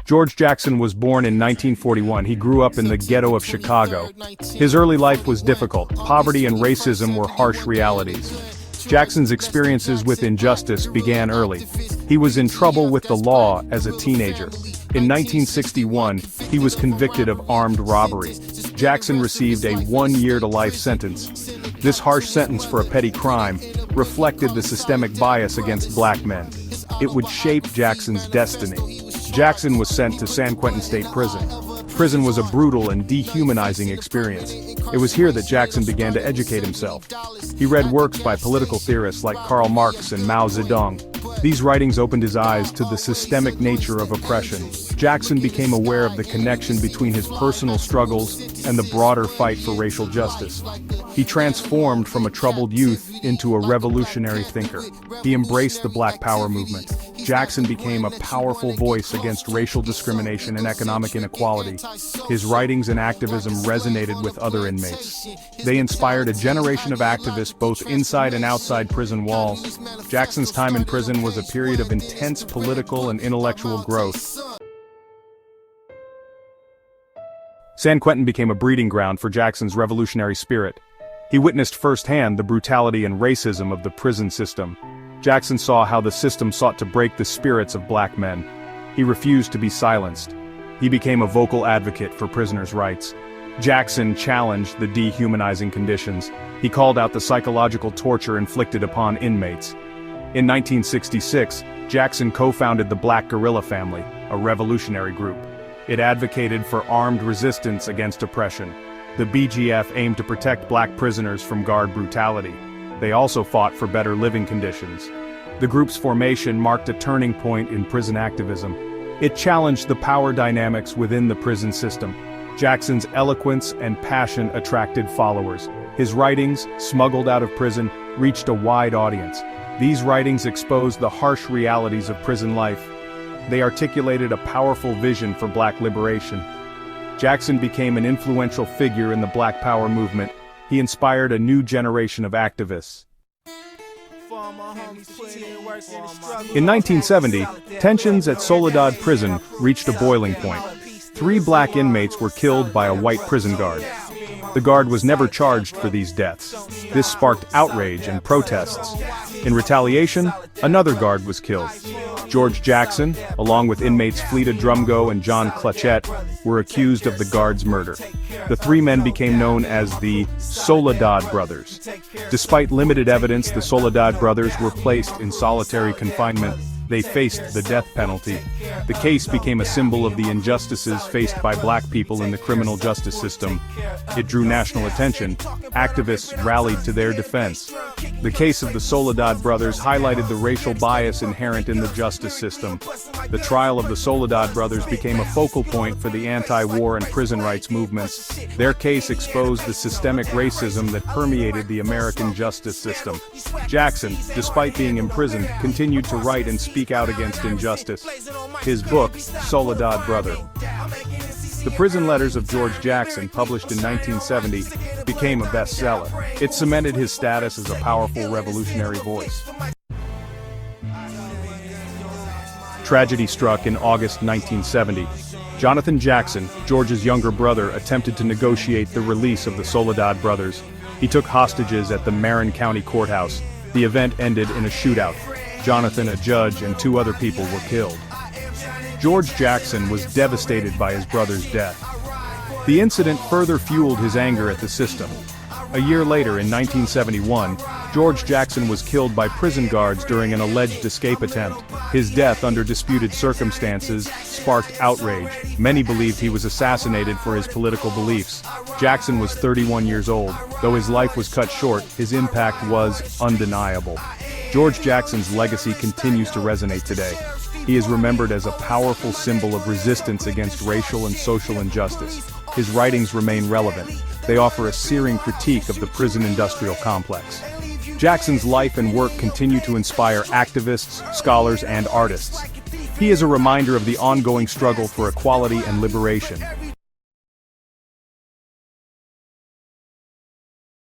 George Jackson was born in 1941. He grew up in the ghetto of Chicago. His early life was difficult. Poverty and racism were harsh realities. Jackson's experiences with injustice began early. He was in trouble with the law as a teenager. In 1961, he was convicted of armed robbery. Jackson received a 1-year-to-life sentence. This harsh sentence for a petty crime reflected the systemic bias against black men. It would shape Jackson's destiny. Jackson was sent to San Quentin State Prison. Prison was a brutal and dehumanizing experience. It was here that Jackson began to educate himself. He read works by political theorists like Karl Marx and Mao Zedong. These writings opened his eyes to the systemic nature of oppression. Jackson became aware of the connection between his personal struggles and the broader fight for racial justice. He transformed from a troubled youth into a revolutionary thinker. He embraced the Black Power movement. Jackson became a powerful voice against racial discrimination and economic inequality. His writings and activism resonated with other inmates. They inspired a generation of activists both inside and outside prison walls. Jackson's time in prison was a period of intense political and intellectual growth. San Quentin became a breeding ground for Jackson's revolutionary spirit. He witnessed firsthand the brutality and racism of the prison system. Jackson saw how the system sought to break the spirits of black men. He refused to be silenced. He became a vocal advocate for prisoners' rights. Jackson challenged the dehumanizing conditions. He called out the psychological torture inflicted upon inmates. In 1966, Jackson co-founded the Black Guerrilla Family, a revolutionary group. It advocated for armed resistance against oppression. The BGF aimed to protect black prisoners from guard brutality. They also fought for better living conditions. The group's formation marked a turning point in prison activism. It challenged the power dynamics within the prison system. Jackson's eloquence and passion attracted followers. His writings, smuggled out of prison, reached a wide audience. These writings exposed the harsh realities of prison life. They articulated a powerful vision for black liberation. Jackson became an influential figure in the Black Power movement. He inspired a new generation of activists. In 1970, tensions at Soledad Prison reached a boiling point. 3 black inmates were killed by a white prison guard. The guard was never charged for these deaths. This sparked outrage and protests. In retaliation, another guard was killed. George Jackson, along with inmates Fleta Drumgo and John Clutchette, were accused of the guard's murder. The 3 men became known as the Soledad Brothers. Despite limited evidence, the Soledad Brothers were placed in solitary confinement. They faced the death penalty. The case became a symbol of the injustices faced by black people in the criminal justice system. It drew national attention. Activists rallied to their defense. The case of the Soledad brothers highlighted the racial bias inherent in the justice system. The trial of the Soledad brothers became a focal point for the anti-war and prison rights movements. Their case exposed the systemic racism that permeated the American justice system. Jackson, despite being imprisoned, continued to write and speak out against injustice. His book, Soledad Brother. The Prison Letters of George Jackson, published in 1970, became a bestseller. It cemented his status as a powerful revolutionary voice. Tragedy struck in August 1970. Jonathan Jackson, George's younger brother, attempted to negotiate the release of the Soledad brothers. He took hostages at the Marin County Courthouse. The event ended in a shootout. Jonathan, a judge, and 2 other people were killed. George Jackson was devastated by his brother's death. The incident further fueled his anger at the system. A year later, in 1971, George Jackson was killed by prison guards during an alleged escape attempt. His death under disputed circumstances sparked outrage. Many believed he was assassinated for his political beliefs. Jackson was 31 years old. Though his life was cut short, his impact was undeniable. George Jackson's legacy continues to resonate today. He is remembered as a powerful symbol of resistance against racial and social injustice. His writings remain relevant. They offer a searing critique of the prison industrial complex. Jackson's life and work continue to inspire activists, scholars, and artists. He is a reminder of the ongoing struggle for equality and liberation.